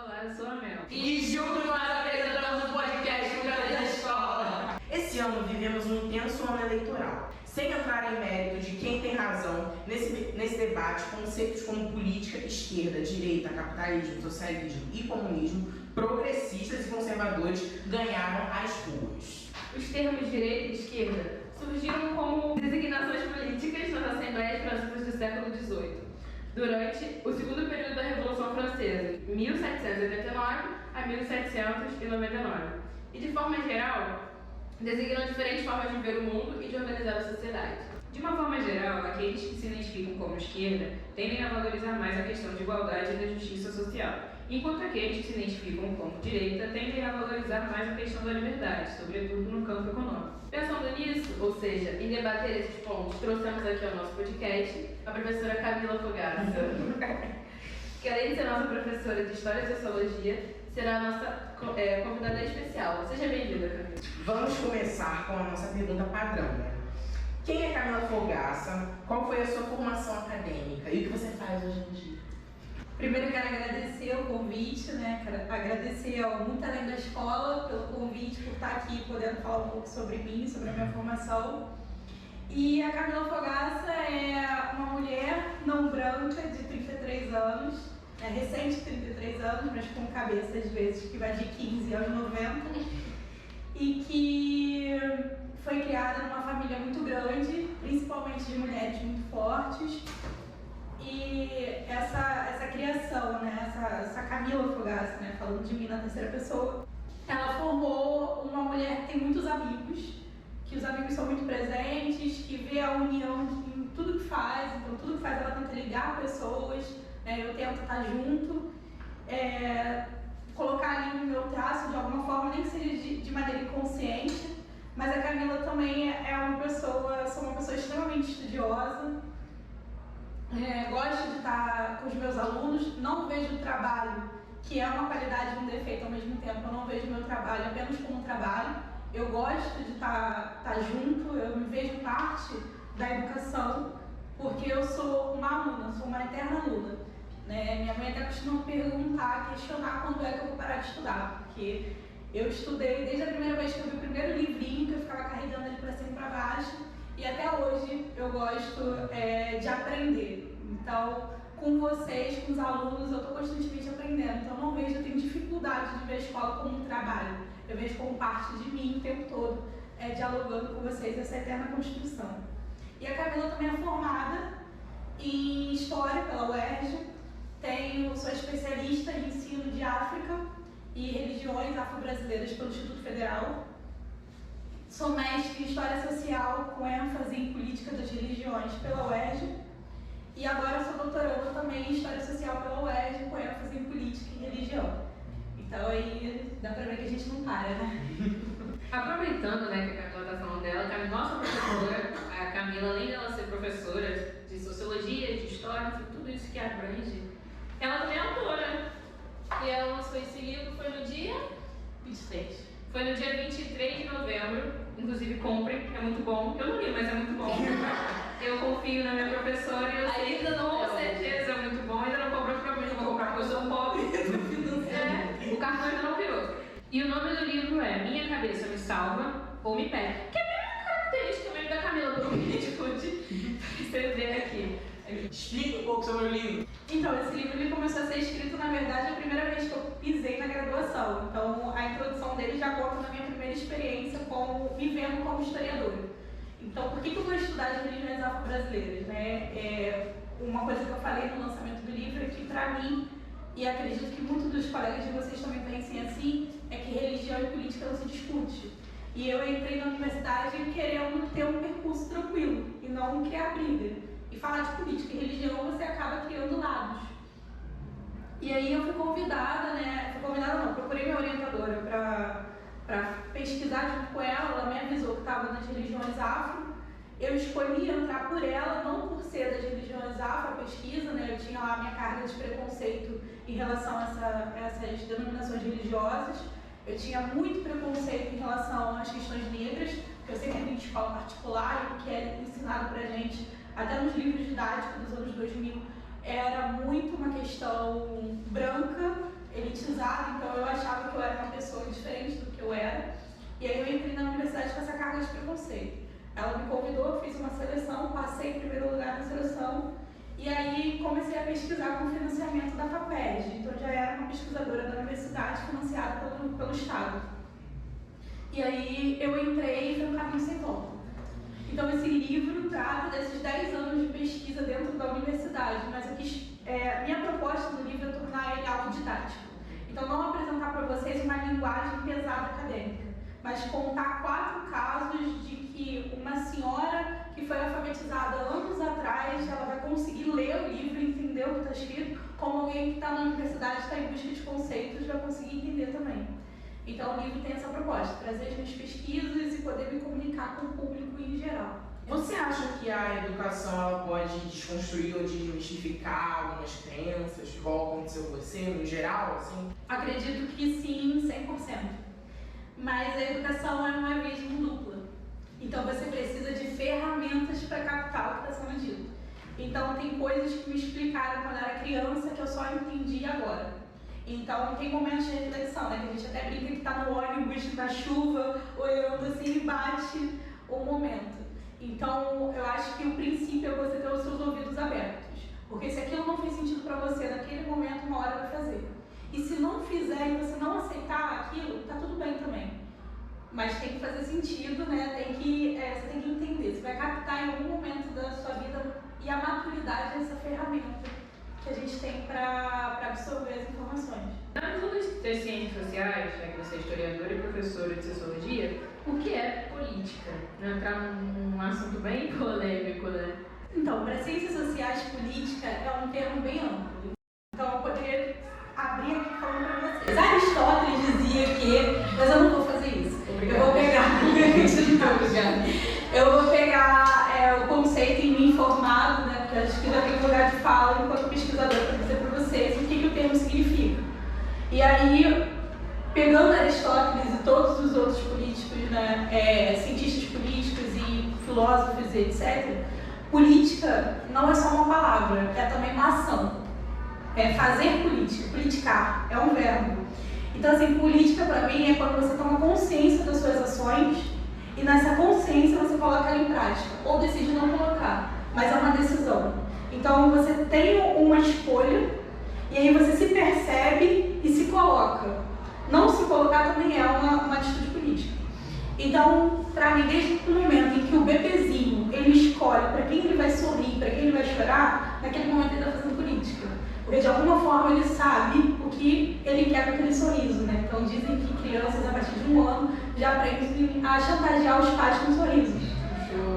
Olá, eu sou a Mel. E juntos nós apresentamos o podcast Mulheres da Escola. Esse ano vivemos um intenso ano eleitoral. Sem entrar em mérito de quem tem razão nesse debate, conceitos como política, esquerda, direita, capitalismo, socialismo e comunismo, progressistas e conservadores ganharam as ruas. Os termos direita e esquerda surgiram como designações políticas nas assembleias francesas do século XVIII, durante o segundo período da Revolução Francesa, 1789 a 1799. E de forma geral, designam diferentes formas de ver o mundo e de organizar a sociedade. De uma forma geral, aqueles que se identificam como esquerda tendem a valorizar mais a questão de igualdade e da justiça social, enquanto aqueles que se identificam como direita tendem a valorizar mais a questão da liberdade, sobretudo no campo econômico. Pensando nisso, ou seja, em debater esses pontos, trouxemos aqui ao nosso podcast a professora Camila Fogaça, que além de ser nossa professora de História e Sociologia, será a nossa convidada especial. Seja bem-vinda, Camila. Vamos começar com a nossa pergunta padrão, né? Quem é Camila Fogaça? Qual foi a sua formação acadêmica? E o que você faz hoje em dia? Primeiro, quero agradecer o convite, né? Quero agradecer ao Muito Além da Escola pelo convite, por estar aqui podendo falar um pouco sobre mim, sobre a minha formação. E a Camila Fogaça é uma mulher não branca de 33 anos, recente 33 anos, mas com cabeça às vezes que vai de 15 aos 90, e que foi criada numa família muito grande, principalmente de mulheres muito fortes. E essa criação, né, essa Camila Fogaça, né, falando de mim na terceira pessoa, ela formou uma mulher que tem muitos amigos, que os amigos são muito presentes, que vê a união em tudo que faz, então tudo que faz ela tenta ligar pessoas, né, eu tento estar junto, colocar ali no meu traço de alguma forma, nem que seja de maneira inconsciente. Mas a Camila também sou uma pessoa extremamente estudiosa, gosto de estar com os meus alunos, não vejo o trabalho, que é uma qualidade e um defeito ao mesmo tempo, eu não vejo o meu trabalho apenas como trabalho, eu gosto de estar junto, eu me vejo parte da educação, porque eu sou uma aluna, sou uma eterna aluna. Né? Minha mãe até costuma perguntar, questionar quando é que eu vou parar de estudar, porque eu estudei desde a primeira vez que eu vi o primeiro livrinho, que eu ficava carregando ele para cima e para baixo, e até hoje eu gosto de aprender. Então, com vocês, com os alunos, eu estou constantemente aprendendo. Então, eu tenho dificuldade de ver a escola como um trabalho. Eu vejo como parte de mim o tempo todo, dialogando com vocês essa eterna construção. E a Camila também é formada em História pela UERJ, sou especialista em ensino de África e religiões afro-brasileiras pelo Instituto Federal. Sou mestre em História Social com ênfase em Política das Religiões pela UERJ e agora sou doutoranda também em História Social pela UERJ com ênfase em Política e Religião. Então aí dá pra ver que a gente não para, né? Aproveitando, né, que a Camila está falando dela, que a nossa professora, a Camila, além dela ser professora de Sociologia, de História, tudo isso que abrange, ela também é autora. E ela lançou esse livro, foi no dia 23. Foi no dia 23 de novembro, inclusive comprem, é muito bom. Eu não li, mas é muito bom. Eu confio na minha professora e eu sei que com certeza é muito bom. Ainda não comprou, provavelmente eu vou comprar porque eu sou pobre. O cartão ainda não virou. E o nome do livro é Minha Cabeça Me Salva ou Me Perde, que é a mesma característica mesmo da Camila, pelo que a gente pode perceber aqui. Explica um pouco sobre o livro. Então, esse livro ele começou a ser escrito, na verdade, a primeira vez que eu pisei na graduação. Então, a introdução dele já conta na minha primeira experiência me vendo como historiadora. Então, por que eu vou estudar as religiões afro-brasileiras? Né? Uma coisa que eu falei no lançamento do livro é que, para mim, e acredito que muitos dos colegas de vocês também pensem assim, é que religião e política não se discute. E eu entrei na universidade querendo ter um percurso tranquilo e não criar briga. E falar de política e religião, você acaba criando lados. E aí eu fui convidada, procurei minha orientadora para pesquisar junto com ela me avisou que estava nas religiões afro. Eu escolhi entrar por ela, não por ser das religiões afro, a pesquisa, né? Eu tinha lá a minha carga de preconceito em relação a essas denominações religiosas. Eu tinha muito preconceito em relação às questões negras, porque eu sempre vim de escola particular e o que é ensinado pra gente, até nos livros didáticos dos anos 2000, era muito uma questão branca, elitizada, eu era. E aí eu entrei na universidade com essa carga de preconceito. Ela me convidou, fiz uma seleção, passei em primeiro lugar na seleção. E aí comecei a pesquisar com o financiamento da FAPESD. Então já era uma pesquisadora da universidade financiada pelo Estado. E aí eu entrei e foi um caminho sem volta. Então esse livro trata desses 10 anos de pesquisa dentro da universidade, mas minha proposta do livro é tornar ele algo didático. Então não apresentar para vocês uma linguagem pesada acadêmica, mas contar 4 casos de que uma senhora que foi alfabetizada anos atrás, ela vai conseguir ler o livro e entender o que está escrito, como alguém que está na universidade, está em busca de conceitos, vai conseguir entender também. Então o livro tem essa proposta, trazer as minhas pesquisas e poder me comunicar com o público em geral. Você acha que a educação ela pode desconstruir ou desmistificar algumas crenças, igual aconteceu com você, no geral, assim? Acredito que sim, 100%. Mas a educação é uma via de mão dupla. Então você precisa de ferramentas para captar o que está sendo dito. Então tem coisas que me explicaram quando eu era criança que eu só entendi agora. Então tem momentos de reflexão, né? Que a gente até brinca que está no ônibus, na chuva, olhando assim e bate o momento. Então eu acho que o princípio é você ter os seus ouvidos abertos. Porque se aquilo não fez sentido para você naquele momento, uma hora vai fazer. E se não fizer e você não aceitar aquilo, tá tudo bem também. Mas tem que fazer sentido, né? Você tem que entender. Você vai captar em algum momento da sua vida, e a maturidade é essa ferramenta que a gente tem para absorver as informações. Nas aulas das ciências sociais, já que você é historiadora e professora de sociologia, o que é política? Não entrar num assunto bem polêmico, né? Então, para ciências sociais, política é um termo bem amplo. Então, eu poderia abrir aqui falando para vocês. Aristóteles dizia que, mas eu não vou fazer isso. Obrigada. Eu vou pegar. Eu vou pegar o conceito em mim formado, né? Porque acho que já tem lugar de fala enquanto pesquisadora para dizer para vocês o que o termo significa. E aí, pegando Aristóteles e todos os outros políticos, né? Cientistas políticos e filósofos e etc., política não é só uma palavra, é também uma ação. É fazer política, politicar, é um verbo. Então, assim, política para mim é quando você toma consciência das suas ações e nessa consciência você coloca ela em prática, ou decide não colocar, mas é uma decisão. Então, você tem uma escolha e aí você se percebe e se coloca. Não se colocar também é uma atitude política. Então, para mim, desde o momento em que o bebezinho ele escolhe para quem ele vai sorrir, para quem ele vai chorar, naquele momento ele está fazendo política. Porque de alguma forma ele sabe o que ele quer com aquele sorriso, né? Então dizem que crianças a partir de 1 ano já aprendem a chantagear os pais com sorrisos.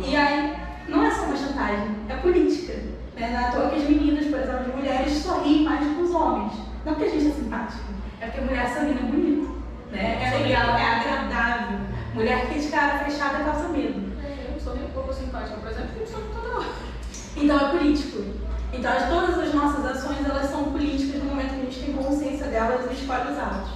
E aí, não é só uma chantagem, é política. Né? Não é à toa que as meninas, por exemplo, as mulheres sorriem mais que os homens. Não porque a gente é simpática, é porque a mulher sorrindo é bonito. Né? É legal, é agradável. Mulher que de cara fechada causa medo. Eu sou um pouco simpática, por exemplo, porque eu sou toda hora. Então é político. Então todas as nossas ações elas são políticas no momento que a gente tem consciência delas e escolhe os atos.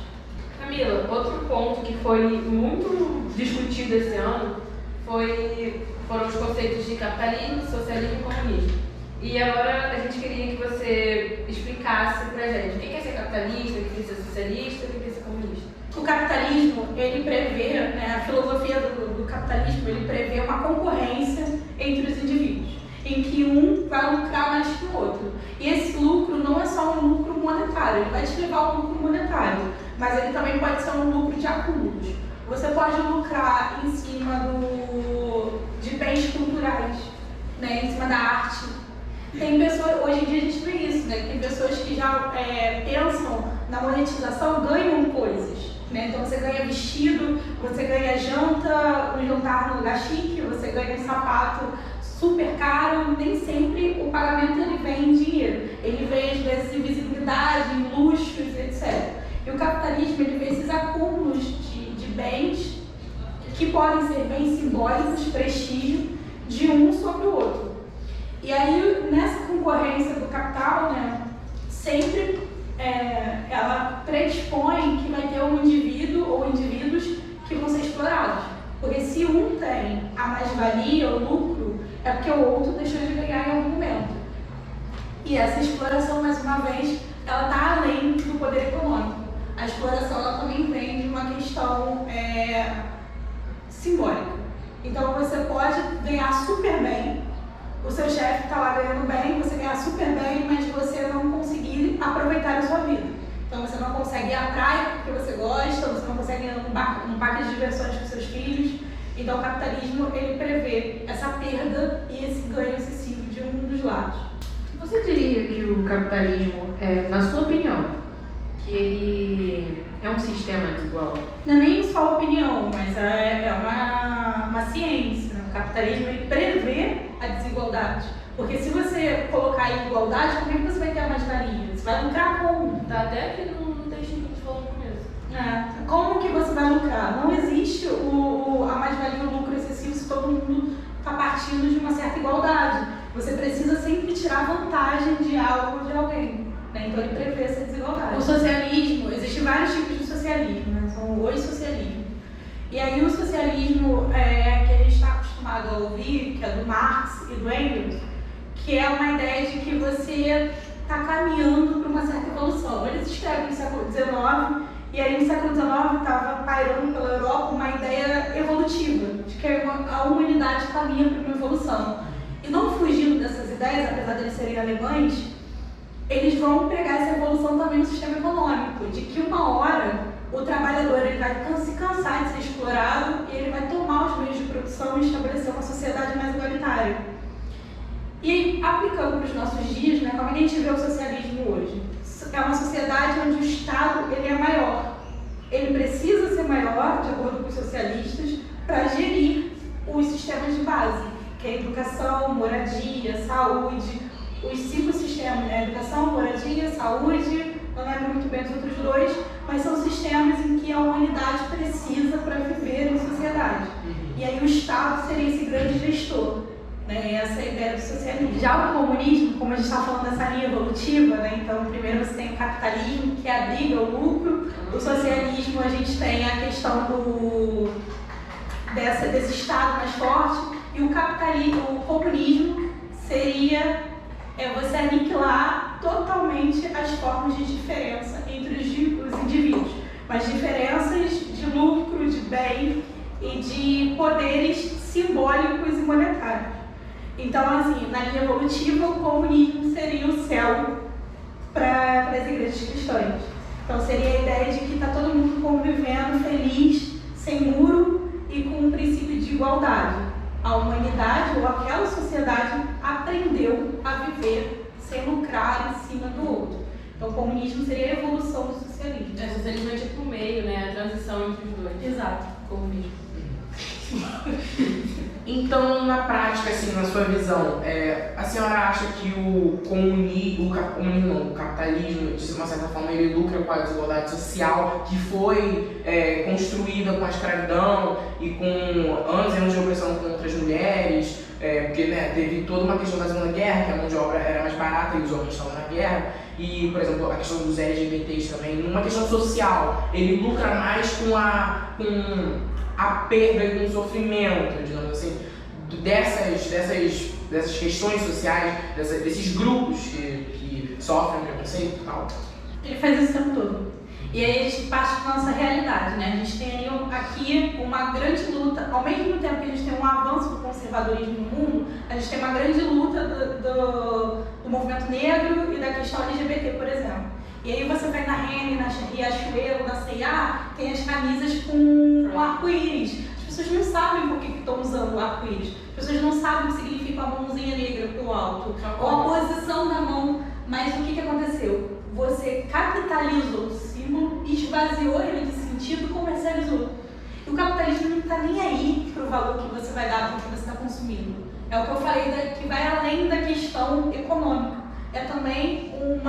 Camila, outro ponto que foi muito discutido esse ano foram os conceitos de capitalismo, socialismo e comunismo. E agora a gente queria que você explicasse pra gente o que é ser capitalista, o que é ser socialista, o que é ser comunista. O capitalismo, ele prevê, né, a filosofia do capitalismo, ele prevê uma concorrência entre os indivíduos, em que um vai lucrar mais que o outro. E esse lucro não é só um lucro monetário, ele vai te levar a um lucro monetário, mas ele também pode ser um lucro de acúmulos. Você pode lucrar em cima de bens culturais, né, em cima da arte. Tem pessoas, hoje em dia a gente vê isso, né, tem pessoas que já pensam na monetização, ganham coisas. Né? Então você ganha vestido, você ganha janta, um jantar no lugar chique, você ganha um sapato super caro, nem sempre o pagamento ele vem em dinheiro, ele vem às vezes em visibilidade, em luxos, etc. E o capitalismo ele vê esses acúmulos de bens que podem ser bens simbólicos, prestígio, de um sobre o outro. E aí nessa concorrência do capital, né, sempre ela predispõe que vai ter um indivíduo ou indivíduos que vão ser explorados. Porque se um tem a mais-valia, o lucro, é porque o outro deixou de ganhar em algum momento. E essa exploração, mais uma vez, ela está além do poder econômico. A exploração ela também vem de uma questão seu chefe está lá ganhando bem, você ganhar super bem, mas você não conseguir aproveitar a sua vida. Então você não consegue ir à praia porque você gosta, você não consegue ir num parque de diversões com seus filhos. Então o capitalismo, ele prevê essa perda e esse ganho excessivo de um dos lados. Você diria que o capitalismo, na sua opinião, que ele é um sistema desigual? Não é nem só opinião, mas é uma ciência. O capitalismo, ele prevê a desigualdade. Porque se você colocar em igualdade, como é que você vai ter a mais-valia? Você vai lucrar como? Tá até aqui no textinho que a gente falou no começo. Como que você vai lucrar? Não existe a mais-valia e o lucro excessivo se todo mundo está partindo de uma certa igualdade. Você precisa sempre tirar vantagem de algo ou de alguém. Né? Então ele prevê essa desigualdade. O socialismo, existem vários tipos de socialismo, né? São os socialismos. E aí o socialismo que a gente está acostumado a ouvir, que é do Marx e do Engels, que é uma ideia de que você está caminhando para uma certa evolução. Eles escrevem no século XIX, e aí no século XIX estava pairando pela Europa uma ideia evolutiva, de que a humanidade caminha para uma evolução. E não fugindo dessas ideias, apesar de eles serem alemães, eles vão pegar essa evolução também no sistema econômico, de que uma hora o trabalhador ele vai se cansar de ser explorado e ele vai tomar os meios de produção e estabelecer uma sociedade mais igualitária. E aplicando para os nossos dias, né, como a gente vê o socialismo hoje? É uma sociedade onde o Estado ele é maior. Ele precisa ser maior, de acordo com os socialistas, para gerir os sistemas de base, que é educação, moradia, saúde, os 5 sistemas, né? Educação, moradia, saúde, não lembro muito bem dos outros 2, mas são sistemas em que a humanidade precisa para viver em sociedade. E aí o Estado seria esse grande gestor. Né, essa é a ideia do socialismo. Já o comunismo, como a gente está falando dessa linha evolutiva, né, então primeiro você tem o capitalismo, que abriga o lucro, o socialismo a gente tem a questão desse Estado mais forte, e o comunismo seria você aniquilar totalmente as formas de diferença entre os indivíduos, mas diferenças de lucro, de bem e de poderes simbólicos e monetários. Então, assim, na linha evolutiva, o comunismo seria o céu para as igrejas cristãs. Então, seria a ideia de que está todo mundo convivendo feliz, sem muro e com um princípio de igualdade. A humanidade ou aquela sociedade aprendeu a viver sem lucrar em cima do outro. Então, o comunismo seria a evolução do socialismo. O socialismo é tipo o meio, né? A transição entre os dois. Exato. Comunismo. Então, na prática, assim, na sua visão, a senhora acha que o capitalismo, de uma certa forma, ele lucra com a desigualdade social que foi construída com a escravidão e com anos e anos de opressão contra as mulheres, porque né, teve toda uma questão da Segunda Guerra, que a mão de obra era mais barata e os homens estavam na guerra, e, por exemplo, a questão dos LGBTs também, numa questão social, ele lucra mais com a perda e com o sofrimento, digamos assim, dessas questões sociais, desses grupos que sofrem preconceito e tal. Ele faz isso o tempo todo. E aí a gente parte da nossa realidade, né? A gente tem aqui uma grande luta, ao mesmo tempo que a gente tem um avanço do conservadorismo no mundo, a gente tem uma grande luta do movimento negro e da questão LGBT, por exemplo. E aí você vai na Renner, na Riachuelo, na C&A, tem as camisas com arco-íris. As pessoas não sabem por que estão usando o arco-íris. As pessoas não sabem o que significa a mãozinha negra pro alto, ou a posição da mão. Mas o que aconteceu? Você capitalizou o símbolo, esvaziou ele de sentido, comercializou. E o capitalismo não está nem aí pro valor que você vai dar para o que você está consumindo. É o que eu falei, que vai além da questão econômica. É também um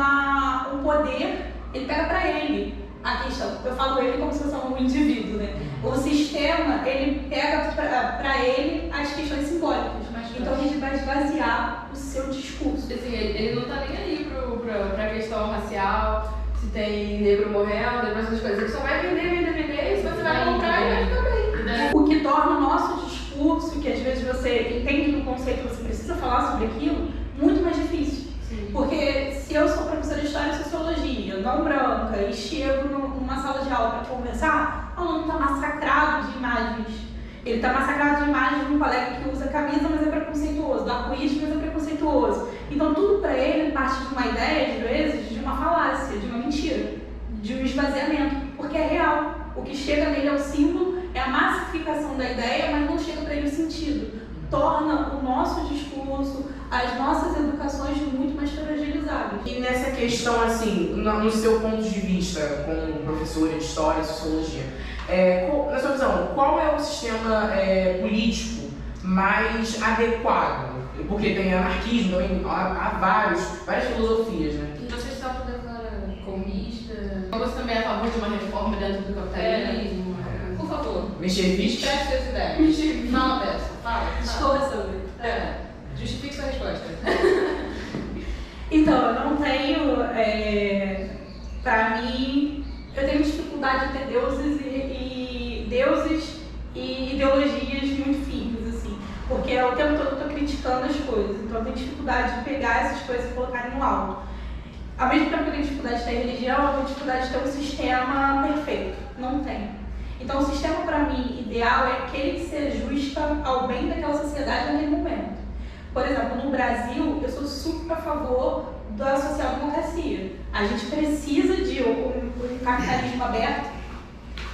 poder, ele pega para ele a questão. Eu falo ele como se fosse um indivíduo, né? O sistema, ele pega para ele as questões simbólicas. Então ele vai esvaziar o seu discurso. Assim, ele não tá nem aí pra questão racial, se tem negro morrendo, essas coisas. Ele só vai vender, e se você vai comprar, ele vai ficar bem. O que torna o nosso discurso, que às vezes você entende no conceito, você precisa falar sobre aquilo, muito mais difícil. Sim. Porque se eu sou professora de História e Sociologia, não branca, e chego numa sala de aula para conversar, o aluno está massacrado de imagens. Ele está massacrado de imagens de um colega que usa camisa, mas é preconceituoso, do arco-íris, mas é preconceituoso. Então tudo para ele parte de uma ideia, às vezes, de uma falácia, de uma mentira, de um esvaziamento, porque é real. O que chega nele é o símbolo, é a massificação da ideia, mas não chega para ele o sentido. Torna o nosso discurso, as nossas educações muito mais fragilizadas. E nessa questão, assim, no seu ponto de vista, como professora de História e Sociologia, na sua visão, qual é o sistema político mais adequado? Porque tem anarquismo também, há várias filosofias, né? Você está por declarar comunista? Você também é a favor de uma reforma dentro do capitalismo? Por favor. Menchevista? Expresse suas ideias. Fala dessa. Fala. Discorra sobre. Justifique sua resposta. Então, eu não tenho, pra mim, eu tenho dificuldade de ter deuses e ideologias muito firmes, assim, porque o tempo todo eu tô criticando as coisas, então eu tenho dificuldade de pegar essas coisas e colocarem no alto. Ao mesmo tempo que eu tenho dificuldade de ter religião, eu tenho dificuldade de ter um sistema perfeito. Não tem. Então, o sistema, para mim, ideal é aquele que se ajusta ao bem daquela sociedade naquele momento. Por exemplo, no Brasil, eu sou super a favor da social-democracia. A gente precisa de um capitalismo aberto,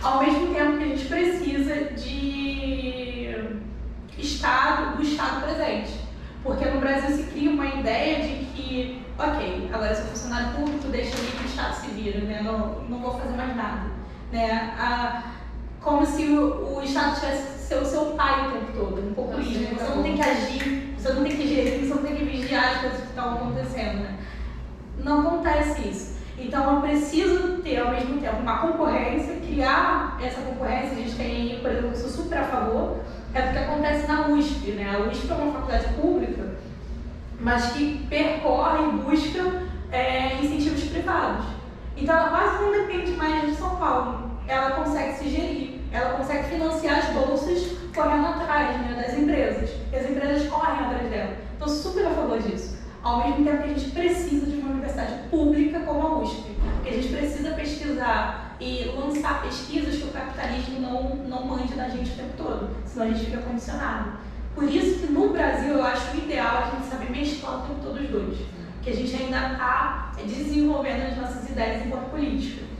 ao mesmo tempo que a gente precisa do Estado presente. Porque no Brasil se cria uma ideia de que, ok, agora eu sou funcionário público, deixa ali que o Estado se vira, né? Não vou fazer mais nada. Né? Como se o Estado tivesse que ser o seu pai o tempo todo, um populismo. Você não tem que agir, você não tem que gerir, você não tem que vigiar as coisas que estão acontecendo. Né? Não acontece isso. Então eu preciso ter ao mesmo tempo uma concorrência, criar essa concorrência. A gente tem, por exemplo, eu sou super a favor, é do que acontece na USP. Né? A USP é uma faculdade pública, mas que percorre e busca incentivos privados. Então ela quase não depende mais de São Paulo. Ela consegue se gerir, ela consegue financiar as bolsas correndo atrás, né, das empresas. E as empresas correm atrás dela. Estou super a favor disso. Ao mesmo tempo que a gente precisa de uma universidade pública como a USP. Porque a gente precisa pesquisar e lançar pesquisas que o capitalismo não mande na gente o tempo todo. Senão a gente fica condicionado. Por isso que no Brasil eu acho ideal a gente saber mesclar o tempo todo os dois. Porque a gente ainda está desenvolvendo as nossas ideias enquanto política.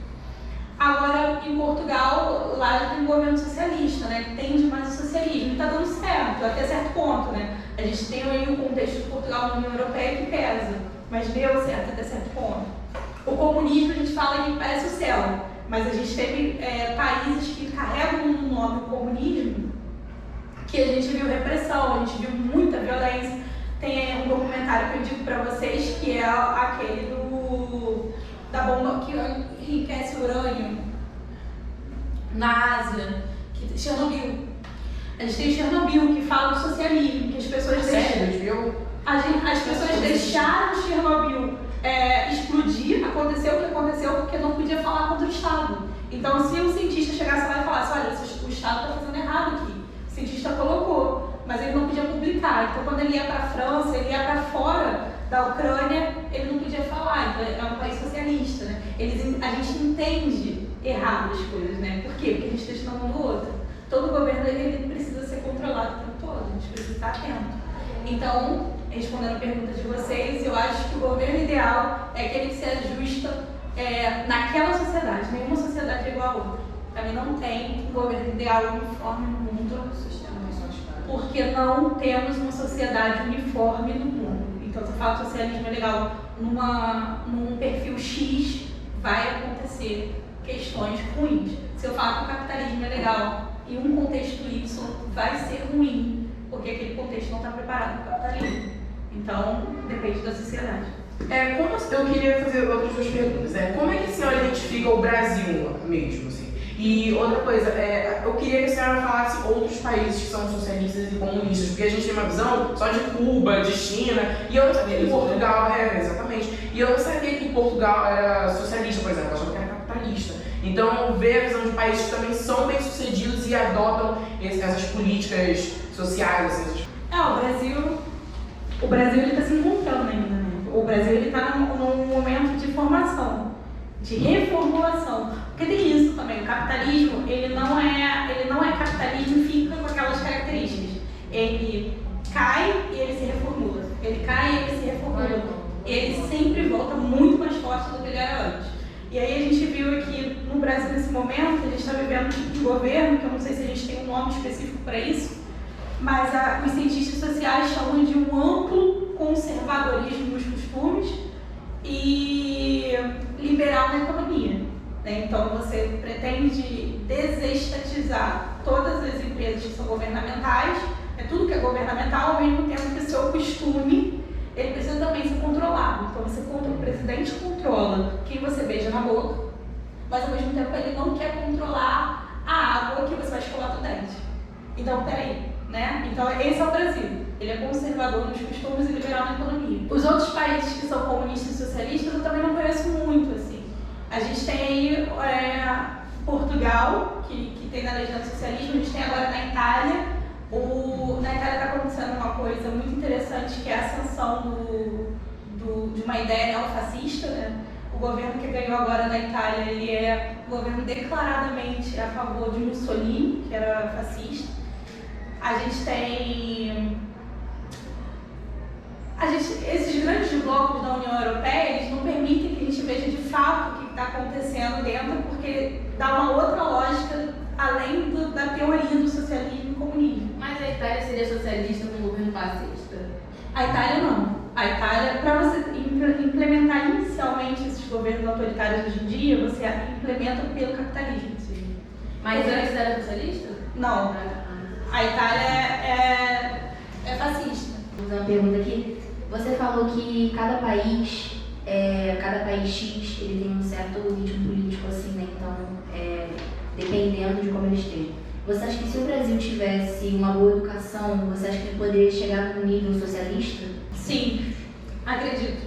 Agora, em Portugal, lá já tem um governo socialista, né, que tende mais ao socialismo, e está dando certo, até certo ponto, né. A gente tem aí o contexto de Portugal na União Europeia que pesa, mas deu certo até certo ponto. O comunismo, a gente fala que parece o céu, mas a gente teve países que carregam no nome o comunismo, que a gente viu repressão, a gente viu muita violência. Tem um documentário que eu digo para vocês, que é aquele da bomba que enriquece urânio na Ásia, Chernobyl. A gente tem Chernobyl, que fala do socialismo, que as pessoas deixaram Chernobyl explodir, aconteceu o que aconteceu porque não podia falar contra o Estado. Então, se um cientista chegasse lá e falasse, olha, o Estado está fazendo errado aqui, o cientista colocou, mas ele não podia publicar. Então, quando ele ia para a França, ele ia para fora da Ucrânia, ele não podia falar. Então, é um país socialista, né? A gente entende errado as coisas, né? Por quê? Porque a gente deixa na mão do outro. Todo governo ele precisa ser controlado o tempo todo, a gente precisa estar atento. Então, respondendo a pergunta de vocês, eu acho que o governo ideal é aquele que se ajusta naquela sociedade. Nenhuma sociedade é igual a outra. Para mim não tem um governo ideal uniforme no mundo, porque não temos uma sociedade uniforme no mundo. Então, se eu falo que o socialismo é legal num perfil X, vai acontecer questões ruins. Se eu falo que o capitalismo é legal em um contexto Y, vai ser ruim, porque aquele contexto não está preparado para o capitalismo. Então, depende da sociedade. Eu queria fazer outras duas perguntas. Como é que a senhora identifica o Brasil mesmo, assim? E outra coisa, eu queria que a senhora falasse outros países que são socialistas e comunistas, porque a gente tem uma visão só de Cuba, de China, e eu não sabia que Portugal exatamente. E eu não sabia que Portugal era socialista, por exemplo, eu achava que era capitalista. Então, ver a visão de países que também são bem-sucedidos e adotam essas políticas sociais, assim. O Brasil está se encontrando ainda, né? O Brasil está num momento de formação. de reformulação. Porque tem isso também, o capitalismo, ele não é capitalismo e fica com aquelas características. Ele cai e ele se reformula. Ele cai e ele se reformula. Ele sempre volta muito mais forte do que ele era antes. E aí a gente viu aqui no Brasil, nesse momento, a gente está vivendo um tipo de governo, que eu não sei se a gente tem um nome específico para isso, mas os cientistas sociais chamam de um amplo conservadorismo nos costumes e liberal na economia. Né? Então você pretende desestatizar todas as empresas que são governamentais, tudo que é governamental, ao mesmo tempo que o seu costume ele precisa também ser controlado. Então o presidente controla quem você beija na boca, mas ao mesmo tempo ele não quer controlar a água que você vai escovar do dente. Então, peraí, né? Então esse é o Brasil. Ele é conservador nos costumes e liberal na economia. Os outros países que são comunistas e socialistas eu também não conheço muito, assim. A gente tem aí Portugal, que tem na legenda do socialismo, a gente tem agora na Itália. Na Itália está acontecendo uma coisa muito interessante, que é a ascensão de uma ideia neofascista, né? O governo que ganhou agora na Itália, ele é um governo declaradamente a favor de Mussolini, que era fascista. A gente tem... esses grandes blocos da União Europeia, eles não permitem que a gente veja de fato o que está acontecendo dentro, porque dá uma outra lógica além da teoria do socialismo e comunismo. Mas a Itália seria socialista com um governo fascista? A Itália não. A Itália, para você implementar inicialmente esses governos autoritários hoje em dia, você implementa pelo capitalismo. Mas antes era socialista? Não. A Itália é fascista. Vou fazer uma pergunta aqui. Você falou que cada país X, ele tem um certo ritmo político, assim, né? Então, dependendo de como ele esteja. Você acha que se o Brasil tivesse uma boa educação, você acha que ele poderia chegar num nível socialista? Sim, acredito.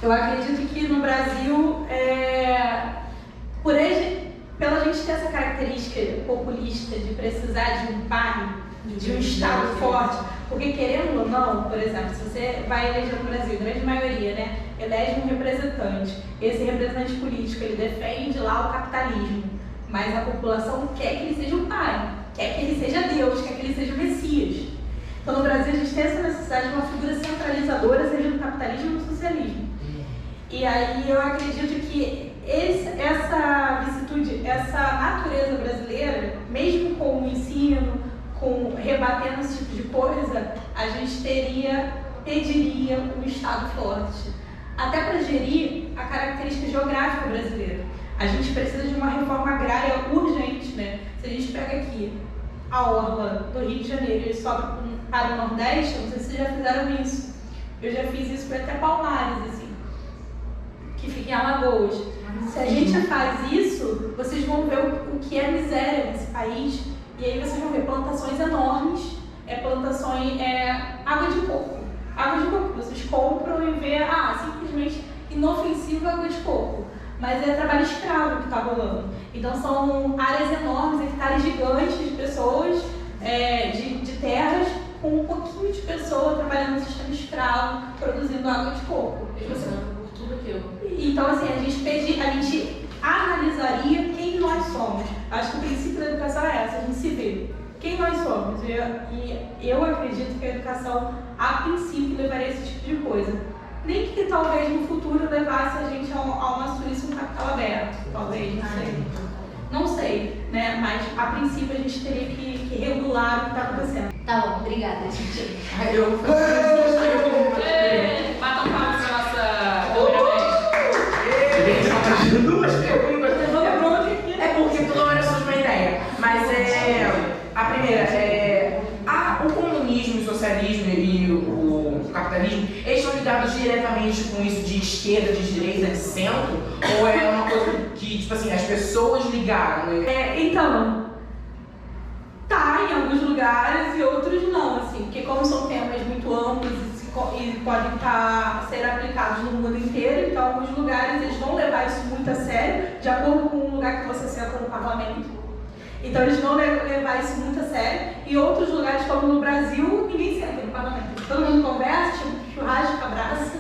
Eu acredito que no Brasil, pela gente ter essa característica populista de precisar de um pai, de um Estado forte, porque querendo ou não, por exemplo, se você vai eleger no Brasil, a grande maioria, né, elege um representante, esse representante político, ele defende lá o capitalismo, mas a população quer que ele seja o pai, quer que ele seja Deus, quer que ele seja o Messias. Então no Brasil a gente tem essa necessidade de uma figura centralizadora, seja no capitalismo ou no socialismo. E aí eu acredito que essa vicissitude, essa natureza brasileira, mesmo com o ensino, rebatendo esse tipo de coisa, a gente pediria um Estado forte. Até para gerir a característica geográfica brasileira. A gente precisa de uma reforma agrária urgente, né? Se a gente pega aqui a orla do Rio de Janeiro e sobe para o Nordeste, não sei se vocês já fizeram isso. Eu já fiz isso para até Palmares, assim, que fica em Alagoas. Se a gente faz isso, vocês vão ver o que é miséria nesse país. E aí vocês vão ver plantações enormes, água de coco. Água de coco, vocês compram e vê, simplesmente inofensiva água de coco. Mas é trabalho escravo que está rolando. Então são áreas enormes, hectares gigantes de pessoas, de terras, com um pouquinho de pessoa trabalhando no sistema escravo, produzindo água de coco. Por tudo aquilo. Então assim, a gente analisaria quem nós somos. Acho que o princípio da educação é essa, a gente se vê. Quem nós somos? E eu acredito que a educação, a princípio, levaria esse tipo de coisa. Nem que talvez no futuro levasse a gente a uma Suíça, um capital aberto. Talvez, não sei. Não sei, né? Mas a princípio a gente teria que regular o que está acontecendo. Tá bom, obrigada, gente. Batam palmas pra nossa Duas perguntas. É porque toda hora surge uma ideia. Mas a primeira o comunismo, o socialismo e o capitalismo, eles estão ligados diretamente com isso de esquerda, de direita, de centro? Ou é uma coisa que, tipo assim, as pessoas ligaram? Então, tá em alguns lugares e outros não, assim, porque como são temas muito amplos e podem ser aplicados no mundo inteiro, então alguns lugares eles vão levar isso muito a sério, de acordo com o lugar que você senta no parlamento. Então eles vão levar isso muito a sério. E outros lugares, como no Brasil, ninguém senta no parlamento. Todo mundo conversa, churrasco, abraça.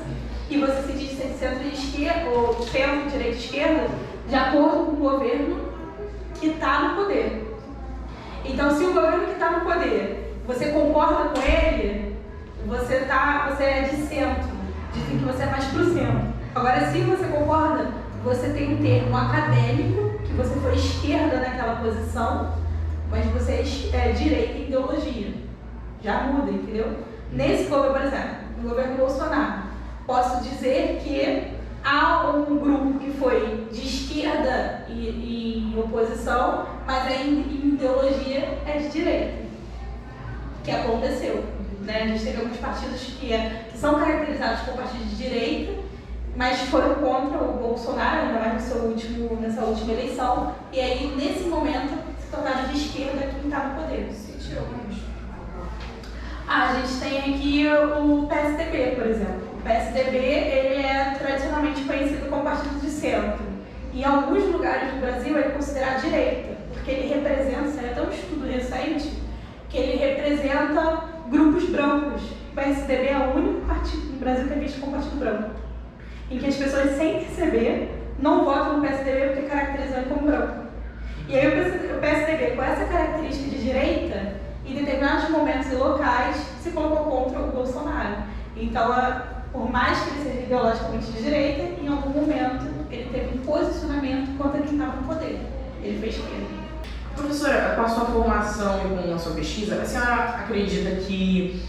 e você se diz ser centro-esquerda ou centro-direita-esquerda de acordo com o governo que está no poder. Então, se o governo que está no poder, você concorda com ele, você é de centro, dizem que você é mais pro centro. Agora, se você concorda, você tem um termo acadêmico, que você foi esquerda naquela posição, mas você é direita em ideologia. Já muda, entendeu? Nesse governo, por exemplo, no governo Bolsonaro, posso dizer que há um grupo que foi de esquerda e em oposição, mas em ideologia é de direita, que aconteceu. Né? A gente teve alguns partidos que são caracterizados como partidos de direita, mas foram contra o Bolsonaro, ainda mais nessa última eleição, e aí, nesse momento, se tornaram de esquerda quem está no poder. A gente tem aqui o PSDB, por exemplo. O PSDB ele é tradicionalmente conhecido como partido de centro. Em alguns lugares do Brasil ele é considerado direita, porque ele representa, isso é até um estudo recente, que ele representa grupos brancos. O PSDB é o único partido no Brasil que é visto como partido branco, em que as pessoas, sem perceber, não votam no PSDB porque caracterizam ele como branco. E aí o PSDB, com essa característica de direita, em determinados momentos e locais, se colocou contra o Bolsonaro. Então, por mais que ele seja ideologicamente de direita, em algum momento ele teve um posicionamento contra quem estava no poder. Ele fez esquerda. Professora, com a sua formação e com a sua pesquisa, a senhora acredita que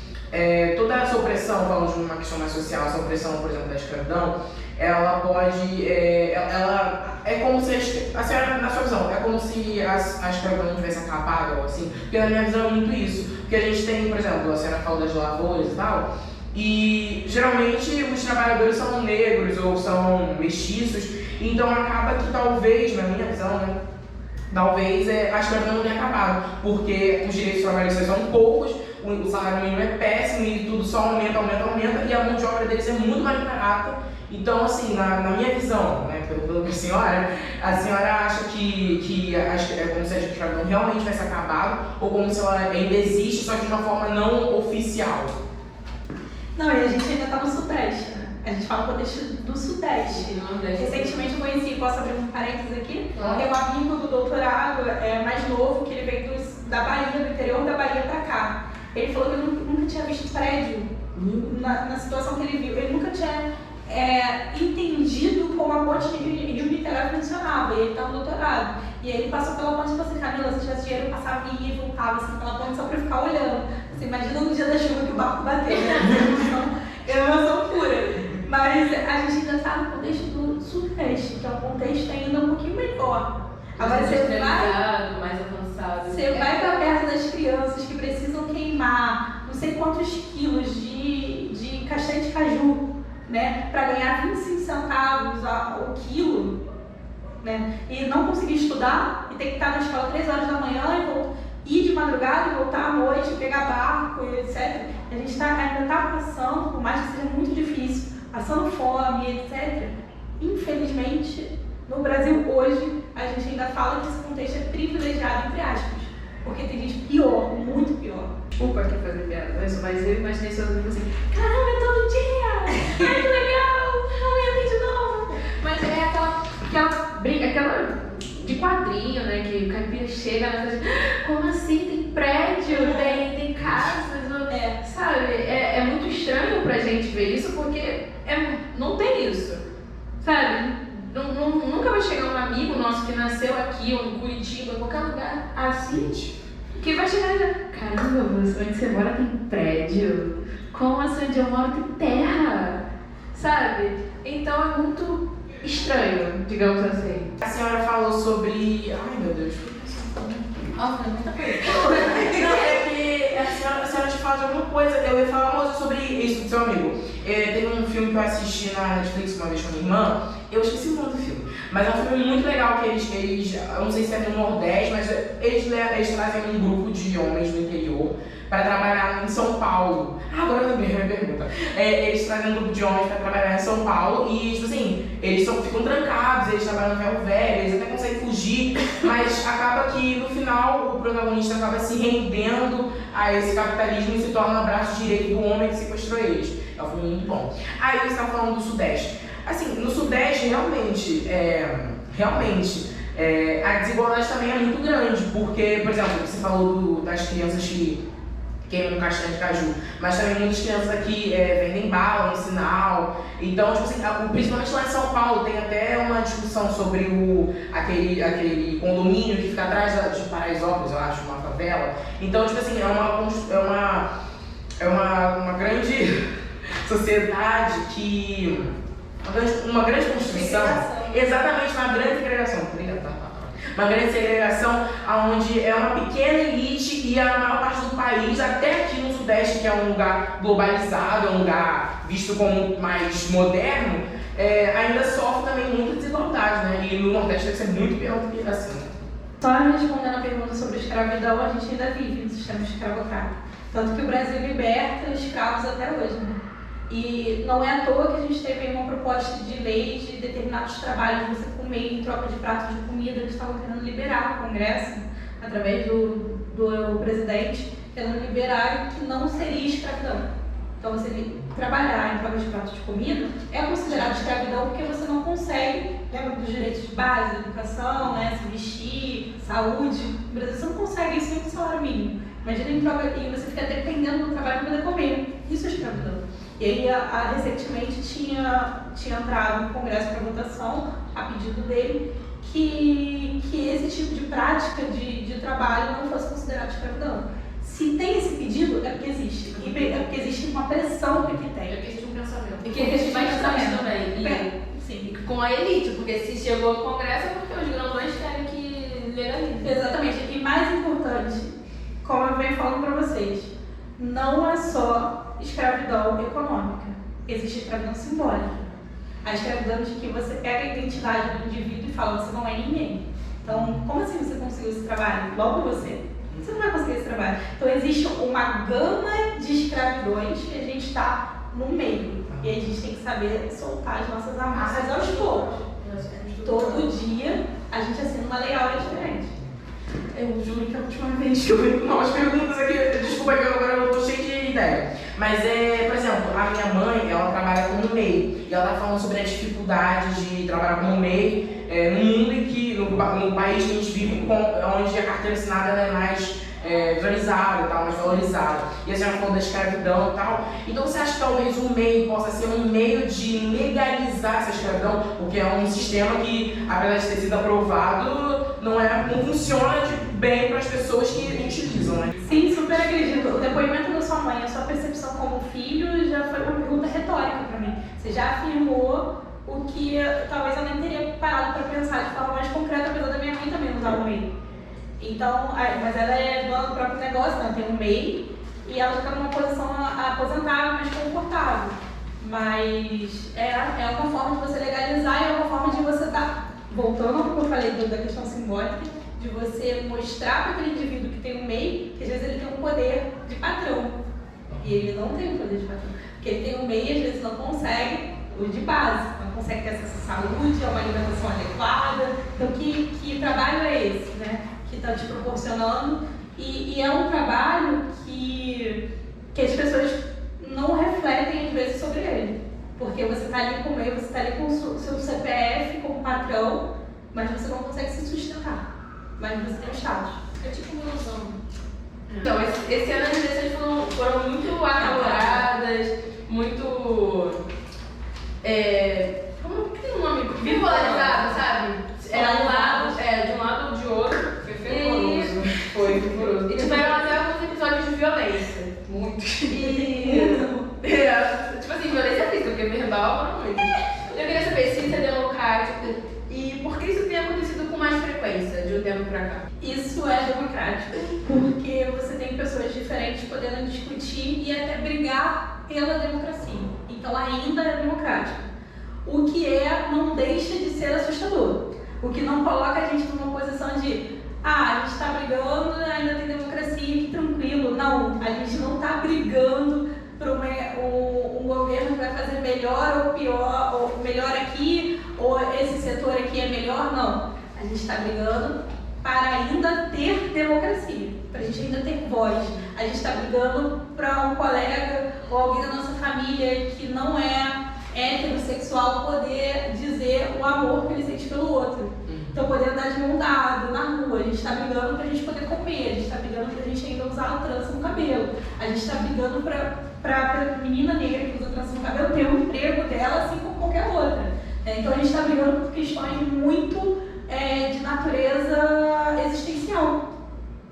toda essa opressão, falando de uma questão mais social, essa opressão, por exemplo, da escravidão, ela pode, ela é como se, a senhora, na sua visão, é como se a escravidão não tivesse acabado, assim? Porque na minha visão é muito isso, porque a gente tem, por exemplo, a senhora falou das lavouras e tal, e geralmente os trabalhadores são negros ou são mestiços, então acaba que talvez, na minha visão, né, talvez a escravidão não tenha acabado, porque os direitos trabalhistas são poucos, o salário mínimo é péssimo e tudo só aumenta, e a mão de obra deles é muito mais barata. Então, assim, na minha visão, né, pela senhora, a senhora acha que é como se a escravidão realmente tivesse acabado ou como se ela ainda existe, só de uma forma não oficial? Não, e a gente ainda está no Sudeste, né? A gente fala no contexto do Sudeste. Recentemente eu conheci, posso abrir um parênteses aqui? Tem um amigo do doutorado, mais novo, que ele veio da Bahia, do interior da Bahia para cá. Ele falou que ele nunca tinha visto prédio na situação que ele viu. Ele nunca tinha entendido como a ponte de Rio Niterói funcionava. E ele estava no doutorado. E aí ele passou pela ponte e falou assim: Camila, se tivesse dinheiro, eu passava e ia e voltava assim, pela ponte só para ficar olhando. Você imagina no dia da chuva que o barco bateu. É uma emoção pura. Mas a gente ainda está no contexto do Sudeste, que é um contexto ainda um pouquinho melhor. Agora você vai, mais avançado. Você vai para perto das crianças que precisam queimar não sei quantos quilos de castanha de caju, né, para ganhar 25 centavos o quilo, né, e não conseguir estudar e ter que estar na escola 3 horas da manhã e ir de madrugada e voltar à noite, pegar barco e etc. A gente ainda está passando, por mais que seja muito difícil, passando fome, etc. Infelizmente, no Brasil hoje, a gente ainda fala que esse contexto é privilegiado, entre aspas, porque tem gente pior, muito pior. Desculpa aqui fazer piada, mas eu imaginei seu amigo assim: caramba, é todo dia! Ai, que legal! Amanhã tem de novo! Mas é aquela briga, aquela de quadrinho, né? Que o caipira chega na casa, como assim? Tem prédio, tem casas, sabe? É muito estranho pra gente ver isso, porque não tem isso, sabe? Nunca vai chegar um amigo nosso que nasceu aqui, ou em Curitiba, em qualquer lugar assim, que vai chegar e dizer: caramba, onde você mora tem prédio, como assim, onde eu moro tem terra, sabe? Então é muito estranho, digamos assim. A senhora falou sobre... Ai, meu Deus. Muita coisa. Não, é que a senhora te fala de alguma coisa. Eu ia falar sobre isso do seu amigo. Teve um filme que eu assisti na Netflix uma vez com a minha irmã. Eu esqueci o nome do filme. Mas é um filme muito legal que eles eu não sei se é no Nordeste, mas eles trazem um grupo de homens do interior para trabalhar em São Paulo. Agora eu lembrei a minha pergunta. Eles trazem um grupo de homens para trabalhar em São Paulo e, tipo assim, eles ficam trancados, eles trabalham no ferro velho, eles até conseguem fugir, mas acaba que no final o protagonista acaba se rendendo a esse capitalismo e se torna o braço direito do homem que sequestrou eles. É um filme muito bom. Aí você estava falando do Sudeste. Assim, no Sudeste, realmente, a desigualdade também é muito grande, porque, por exemplo, você falou das crianças que queimam castanha de caju, mas também muitas crianças aqui vendem bala no sinal. Então, tipo assim, principalmente lá em São Paulo, tem até uma discussão sobre aquele condomínio que fica atrás de Paraisópolis, eu acho, uma favela. Então, tipo assim, é uma grande sociedade que... Uma grande construção. Exatamente, uma grande segregação. Uma grande segregação onde é uma pequena elite e a maior parte do país, até aqui no Sudeste, que é um lugar globalizado, é um lugar visto como mais moderno, ainda sofre também muita desigualdade, né? E no Nordeste deve ser muito pior do que assim. Só respondendo a pergunta sobre escravidão, a gente ainda vive no sistema escravocrata. Tanto que o Brasil liberta escravos até hoje, né? E não é à toa que a gente teve uma proposta de lei de determinados trabalhos você comer em troca de pratos de comida. Eles estavam querendo liberar o Congresso, através do presidente, querendo liberar que não seria escravidão. Então, você trabalhar em troca de pratos de comida é considerado escravidão porque você não consegue, lembra dos direitos de base, educação, né, se vestir, saúde. No Brasil você não consegue isso nem com salário mínimo. Imagina em troca e você fica dependendo do trabalho para poder comer. Isso é escravidão. E aí, recentemente, tinha entrado no Congresso para votação, a pedido dele, que esse tipo de prática de trabalho não fosse considerado escravidão. Se tem esse pedido, é porque existe. E é porque existe uma pressão para que tenha. É que existe um pensamento. E que existe bastante também. Sim. Com a elite, porque se chegou ao Congresso é porque os grandões querem que legalize. Exatamente. E mais importante, como eu venho falando para vocês, não é só escravidão econômica, existe escravidão simbólica. A escravidão de que você pega a identidade do indivíduo e fala, você não é ninguém. Então, como assim você conseguiu esse trabalho? Logo você não vai conseguir esse trabalho. Então, existe uma gama de escravidões que a gente está no meio. E a gente tem que saber soltar as nossas amarras aos poucos. Todo dia, a gente assina uma lei áurea diferente. Eu juro que a última vez que eu vi com umas perguntas aqui, desculpa que agora eu tô cheio de ideia. Mas por exemplo, a minha mãe, ela trabalha como MEI. E ela tá falando sobre a dificuldade de trabalhar como MEI no mundo em que, no país que a gente vive, onde a carteira assinada ela é mais valorizada, mais valorizada. E a senhora falou da escravidão e tal. Então você acha que talvez o MEI possa ser um meio de legalizar essa escravidão? Porque é um sistema que, apesar de ter sido aprovado, não funciona bem para as pessoas que utilizam, né? Sim, super acredito. O depoimento da sua mãe, a sua percepção como filho, já foi uma pergunta retórica para mim. Você já afirmou o que talvez eu nem teria parado para pensar de forma mais concreta, apesar da minha mãe também usar o MEI. Então, mas ela é dona do próprio negócio, né? Tem um MEI e ela está numa posição aposentável, mais confortável. Mas é uma forma de você legalizar e é uma forma de você estar, voltando ao que eu falei da questão simbólica, de você mostrar para aquele indivíduo que tem um MEI que às vezes ele tem um poder de patrão. E ele não tem um poder de patrão. Porque ele tem um MEI e às vezes não consegue o de base, não consegue ter acesso à saúde, a uma alimentação adequada. Então, que trabalho é esse, né? Que está te proporcionando. E é um trabalho que as pessoas não refletem às vezes sobre ele. Porque você está ali com o MEI, você está ali com o seu CPF como patrão, mas você não consegue se sustentar. Mas você tem um status. É tipo uma ilusão. Então, esse ano as eleições foram muito acaloradas, muito. Como que tem um nome? Bipolarizado, sabe? De um lado ou de outro. Foi fervoroso. E tiveram até alguns episódios de violência. Muito. Tipo assim, violência física, porque verbal foram muitos. Eu queria saber se isso é democrático e por que isso tem acontecido com mais frequência de um tempo pra cá. Isso é democrático, porque você tem pessoas diferentes podendo discutir e até brigar pela democracia. Então ainda é democrático. O que não deixa de ser assustador. O que não coloca a gente numa posição de a gente está brigando, ainda tem democracia, que tranquilo. Não, a gente não está brigando para um governo que vai fazer melhor ou pior, ou melhor aqui, ou esse setor aqui é melhor. Não, a gente está brigando para ainda ter democracia, para a gente ainda ter voz. A gente está brigando para um colega ou alguém da nossa família que não é heterossexual poder dizer o amor que ele sente pelo outro. Então, poder andar de mão dada na rua. A gente está brigando para a gente poder comer, a gente está brigando para a gente ainda usar a trança no cabelo. A gente está brigando para a menina negra que usa trança no cabelo ter o emprego dela, assim como qualquer outra. Então, a gente está brigando por questões muito de natureza existencial.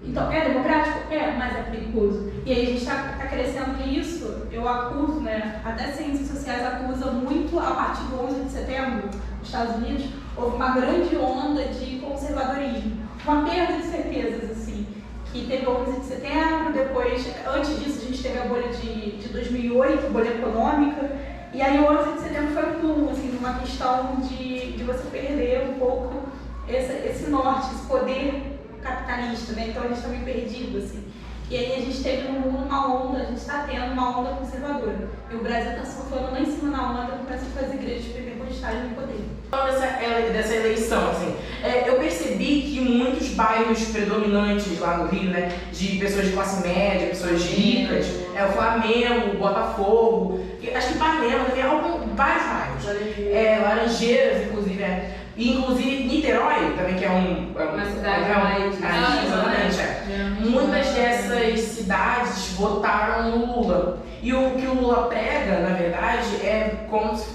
Então, é democrático? É, mas é perigoso. E aí a gente está crescendo nisso. Eu acuso, né, até ciências sociais acusam muito, a partir do 11 de setembro, nos Estados Unidos, houve uma grande onda de conservadorismo. Uma perda de certezas, assim, que teve o 11 de setembro, depois, antes disso, a gente teve a bolha de 2008, bolha econômica, e aí o 11 de setembro foi um boom, assim, uma questão de você perder um pouco esse norte, esse poder capitalista, né? Então a gente está meio perdido, assim. E aí a gente teve no mundo uma onda, a gente está tendo uma onda conservadora. E o Brasil está surfando lá em cima na onda por causa que as igrejas pentecostais no poder. Falando dessa eleição, assim, eu percebi que muitos bairros predominantes lá no Rio, né, de pessoas de classe média, pessoas ricas, o Flamengo, Botafogo, acho que Ipanema também, vários bairros. Laranjeiras, inclusive, E inclusive Niterói, também, que é uma cidade mais... Exatamente, Muitas dessas cidades votaram no Lula. E o que o Lula prega, na verdade, é como se,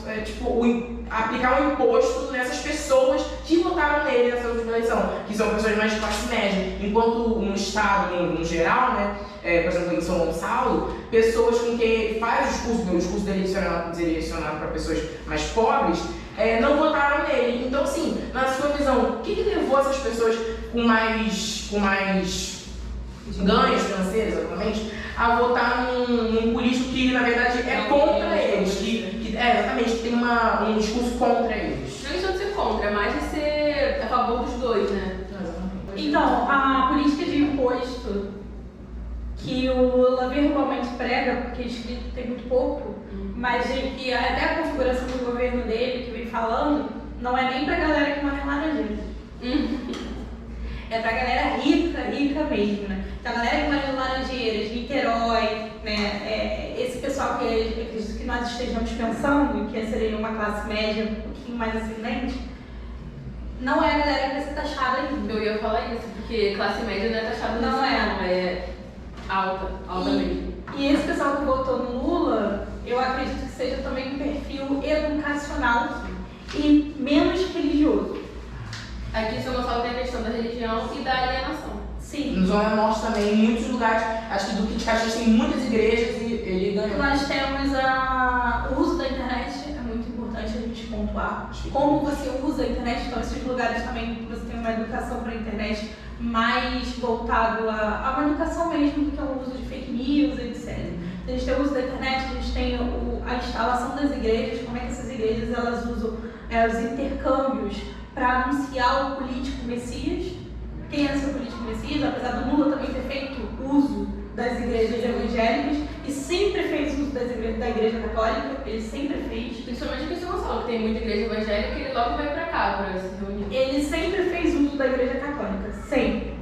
aplicar um imposto nessas pessoas que votaram nele nessa última eleição, que são pessoas mais de classe média. Enquanto no estado, no geral, né, por exemplo, em São Gonçalo, pessoas com quem ele faz o discurso direcionado para pessoas mais pobres, não votaram nele. Então, assim, na sua visão, o que levou essas pessoas com mais ganhos financeiros, exatamente, a votar num político que, na verdade, é contra eles, que tem um discurso contra eles? Não é questão de ser contra, é mais de ser a favor dos dois, né? Então, a política de imposto que o Lula verbalmente prega, porque escrito tem muito pouco, mas que até a configuração do governo dele, que vem falando, não é nem pra galera que mora em Laranjeiras. É pra galera rica mesmo, né? Então, a galera que mora em Laranjeiras, Niterói, né? Esse pessoal que eu acredito que nós estejamos pensando, que seria uma classe média um pouquinho mais ascendente, não é a galera que vai ser taxada ainda. Eu ia falar isso, porque classe média não é taxada Não é alta mesmo. E esse pessoal que votou no Lula, eu acredito que seja também um perfil educacional e menos religioso. Aqui em São Gonçalo tem a questão da religião e da alienação. Sim. No Zona Norte também, em muitos lugares, acho que Duque de Caxias tem muitas igrejas e ele ganhou. Nós temos o uso da internet, é muito importante a gente pontuar. Como você usa a internet, então esses lugares também você tem uma educação para a internet mais voltado a uma educação mesmo do que o uso de fake news, etc. A gente tem o uso da internet, a gente tem a instalação das igrejas, como é que essas igrejas elas usam os intercâmbios para anunciar o político Messias. Quem é seu político Messias? Apesar do Lula também ter feito uso das igrejas evangélicas e sempre fez uso da igreja católica, ele sempre fez. Principalmente aqui em São Gonçalo, que tem muita igreja evangélica e ele logo vai pra cá para se reunir. Ele sempre fez uso da igreja católica, sempre.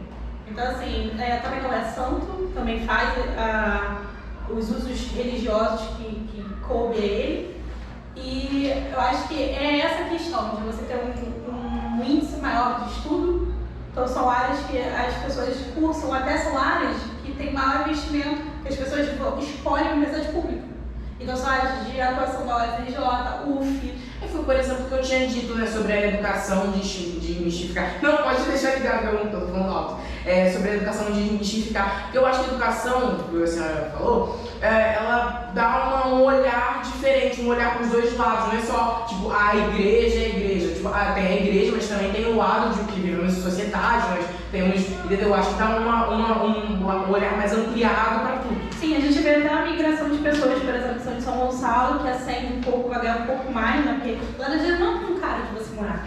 Então, assim, também não é santo, também faz os usos religiosos que coube a ele. E eu acho que é essa questão de você ter um índice maior de estudo. Então, são áreas que as pessoas cursam, até são áreas que têm maior investimento, que as pessoas escolhem a universidade pública. Então, são áreas de atuação da UFRJ, UF. Foi, por exemplo, o que eu tinha dito, né, sobre a educação de mistificar. Não, pode deixar ligado, eu não estou falando alto. Sobre a educação de mistificar. Porque eu acho que a educação, como a senhora falou, ela dá um olhar diferente, um olhar para os dois lados. Não é só, tipo, a igreja é a igreja. Tipo, tem a igreja, mas também tem o lado de que vivemos em sociedade, nós temos, entendeu? Eu acho que dá um olhar mais ampliado para tudo. Sim, a gente vê até a migração de pessoas, por exemplo, que são de São Gonçalo, que ascende um pouco, vai ganhar um pouco mais, né? Porque Laranjeiras não é tão caro de você morar.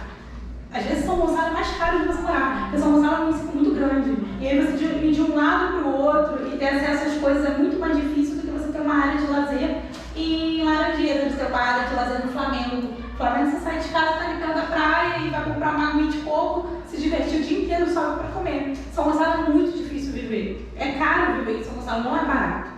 Às vezes São Gonçalo é mais caro de você morar, porque São Gonçalo é um município muito grande. E aí você ir de um lado para o outro e ter acesso às coisas é muito mais difícil do que você ter uma área de lazer em Laranjeiras, você ter uma área de lazer no Flamengo. No Flamengo você sai de casa, tá ali perto da praia e vai comprar uma aguinha de coco, se divertir o dia inteiro só para comer. É caro viver em São Gonçalo, não é barato.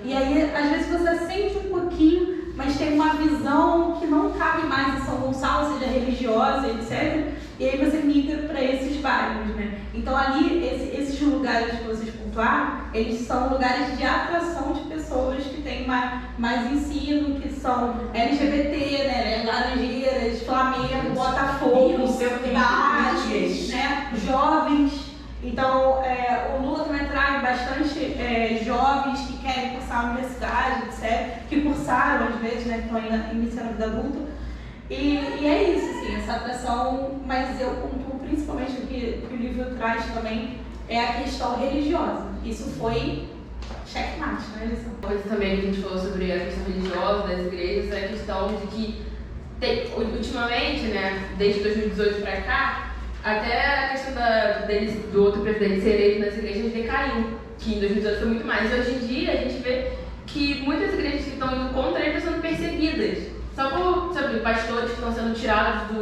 E aí, às vezes, você sente um pouquinho, mas tem uma visão que não cabe mais em São Gonçalo, seja religiosa, etc. E aí você migra para esses bairros, né? Então, ali, esses lugares que vocês pontuaram, eles são lugares de atração de pessoas que têm mais ensino, que são LGBT, né? Laranjeiras, Flamengo, Botafogo, bares, né? Jovens. Então, o Lula também traz bastante jovens que querem cursar a universidade, etc., que cursaram às vezes, né, que estão ainda iniciando a vida adulta. E é isso, assim, essa atração, mas eu pontuo principalmente o que o livro traz também, é a questão religiosa. Isso foi checkmate, né, lição? Uma coisa também que a gente falou sobre a questão religiosa das igrejas é a questão de que, ultimamente, né, desde 2018 para cá, até a questão do outro presidente ser eleito nas igrejas decaiu, que em 2018 foi muito mais. E hoje em dia a gente vê que muitas igrejas que estão indo contra ele estão sendo perseguidas. Só por, sabe, pastores que estão sendo tirados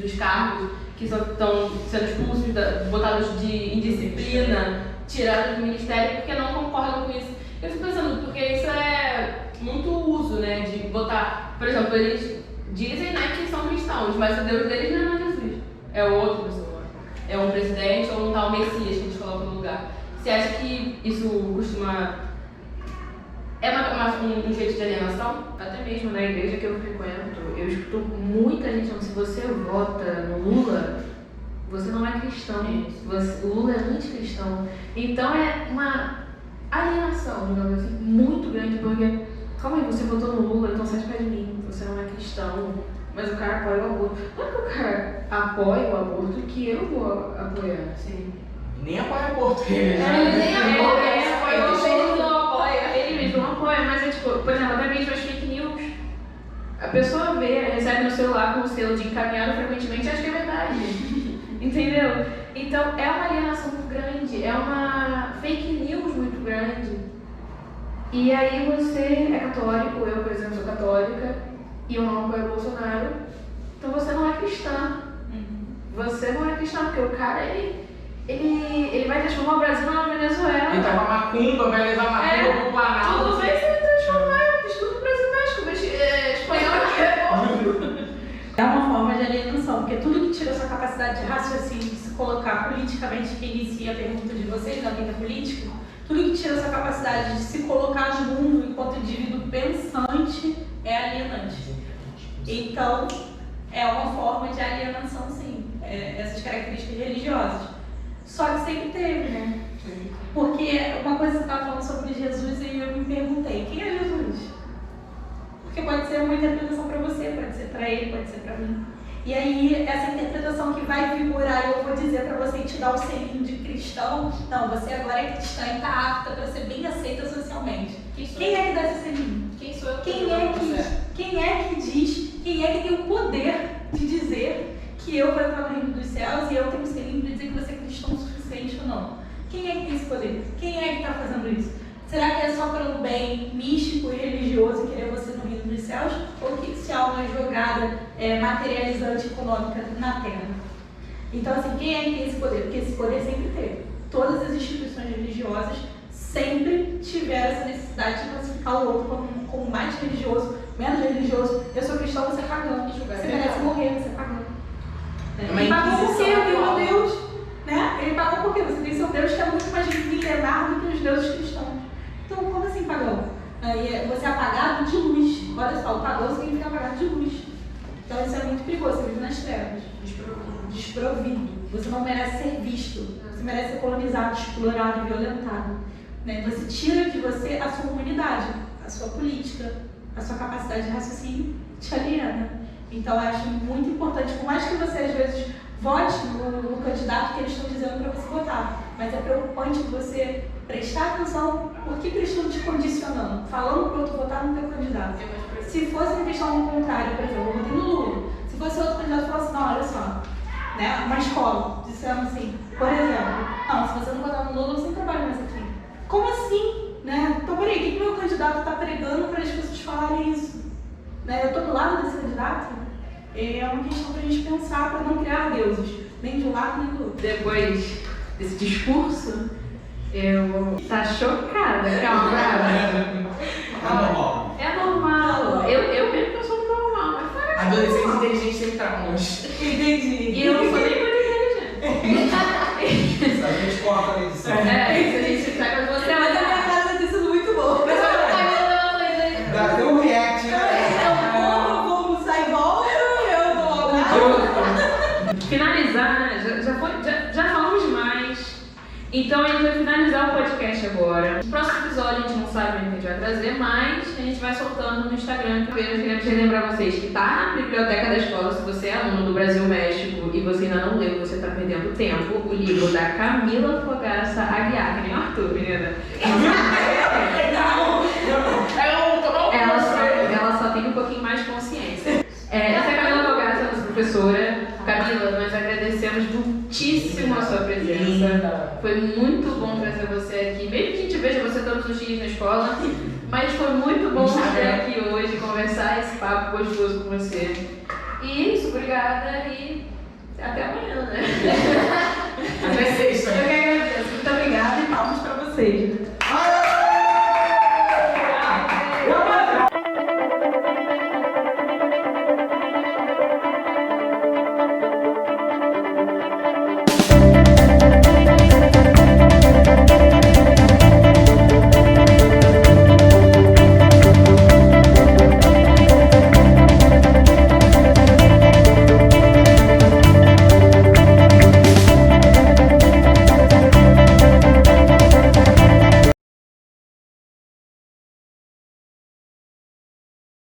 dos cargos, que estão sendo expulsos, botados de indisciplina, tirados do ministério porque não concordam com isso. Eu fico pensando, porque isso é muito uso, né, de botar, por exemplo, eles dizem, né, que são cristãos, mas o Deus deles não é mais Jesus. É outra pessoa. É um presidente ou um tal Messias que a gente coloca no lugar. Você acha que isso costuma... é um jeito de alienação? Até mesmo na igreja que eu frequento, eu escuto muita gente falando, se você vota no Lula, você não é cristão. O Lula é anticristão. Então é uma alienação, digamos assim, muito grande, porque, calma aí, você votou no Lula, então sai de pé de mim, você não é cristão. Mas o cara apoia o aborto. Não é que o cara apoia o aborto que eu vou apoiar. Sim. Nem apoia aborto. Ele nem apoia. Ele mesmo não apoia, mas é tipo, por exemplo, até mesmo as fake news. A pessoa recebe no celular com o selo de encaminhado frequentemente e acha que é verdade. Entendeu? Então é uma alienação muito grande, é uma fake news muito grande. E aí você é católico, eu, por exemplo, sou católica, e eu não apoio o Bolsonaro, então você não é cristã. Você não é cristã, porque o cara, ele vai transformar o Brasil numa Venezuela. Ele tá com a macumba, vai levar a macumba pro Planalto. Tudo bem se ele transformar o estudo brasileiro, mas espanhol aqui é bom. É uma forma de alienação, porque tudo que tira a sua capacidade de raciocínio, de se colocar politicamente, que inicia a pergunta de vocês na vida política, tudo que tira a sua capacidade de se colocar junto enquanto indivíduo pensante é alienante. Então, é uma forma de alienação, sim, essas características religiosas. Só que sempre teve, né? Porque uma coisa que você estava falando sobre Jesus e eu me perguntei, quem é Jesus? Porque pode ser uma interpretação para você, pode ser para ele, pode ser para mim. E aí, essa interpretação que vai vigorar, eu vou dizer para você e te dar o selinho de cristão, não, você agora é cristã e está apta para ser bem aceita socialmente. Quem é que dá esse selinho? Quem sou eu? Quem é que diz, quem é que tem o poder de dizer que eu vou entrar no reino dos céus e eu tenho o selinho para dizer que você é cristão o suficiente ou não? Quem é que tem esse poder? Quem é que está fazendo isso? Será que é só para um bem místico e religioso querer você no reino dos céus? Ou que isso é uma jogada materializante econômica na terra? Então, assim, quem é que tem esse poder? Porque esse poder sempre teve. Todas as instituições religiosas sempre tiveram essa necessidade de classificar o outro como mais religioso, menos religioso. Eu sou cristão, você é pagão. Você merece morrer, você é pagão. Ele pagou por quê? Meu Deus. Né? Ele pagou por quê? Você tem seu Deus que é muito mais milenar do que os deuses cristãos. Então, como assim pagão? Você é apagado de luz. Olha só, o pagão significa apagado de luz. Então isso é muito perigoso, você vive nas trevas. Desprovido. Você não merece ser visto. Você merece ser colonizado, explorado, violentado. Né? Você tira de você a sua humanidade, a sua política, a sua capacidade de raciocínio, te aliena. Então eu acho muito importante, por mais que você às vezes vote no candidato que eles estão dizendo para você votar, mas é preocupante você prestar atenção por que eles estão te condicionando, falando para o outro votar no teu candidato. Se fosse uma questão contrária, por exemplo, eu votei no Lula, se fosse outro candidato que falasse, não, olha só, né, uma escola, dissemos assim, por exemplo, não, se você não votar no Lula, você não trabalha mais aqui. Como assim? Né? Então, peraí, o que meu candidato está pregando para as pessoas falarem isso? Né? Eu estou do lado desse candidato? É uma questão para a gente pensar, para não criar deuses, nem de um lado nem do outro. Depois desse discurso, Eu... Tá chocada, calma, brava. É normal. É normal. Eu mesmo que eu sou normal, mas foi Adolescentes inteligentes têm traumas. Entendi. E eu não sou nem muito inteligente. A gente corta a edição. Isso a gente pega você, Mas a olha. minha casa tem sido muito boa. Mas eu vou fazer Dá até um react, né? Eu como sai e volta, eu dou um abraço. finalizar, né? Já falamos demais. Então a gente vai finalizar o podcast agora. No próximo episódio a gente não sabe o que a gente vai trazer, mas a gente vai soltando no Instagram. Apenas queremos relembrar vocês que tá na biblioteca da escola, se você é aluno do Brasil México e você ainda não leu, você tá perdendo tempo, o livro da Camila Fogaça Aguiar, que nem o Arthur, menina. Ela só tem um pouquinho mais de consciência. Essa é a Camila Fogaça, nossa professora. Camila, nós agradecemos muitíssimo a sua presença. Foi muito bom trazer você aqui. Mesmo que a gente veja você todos os dias na escola, mas foi muito bom estar aqui hoje, conversar esse papo gostoso com você. E isso, obrigada e até amanhã, né?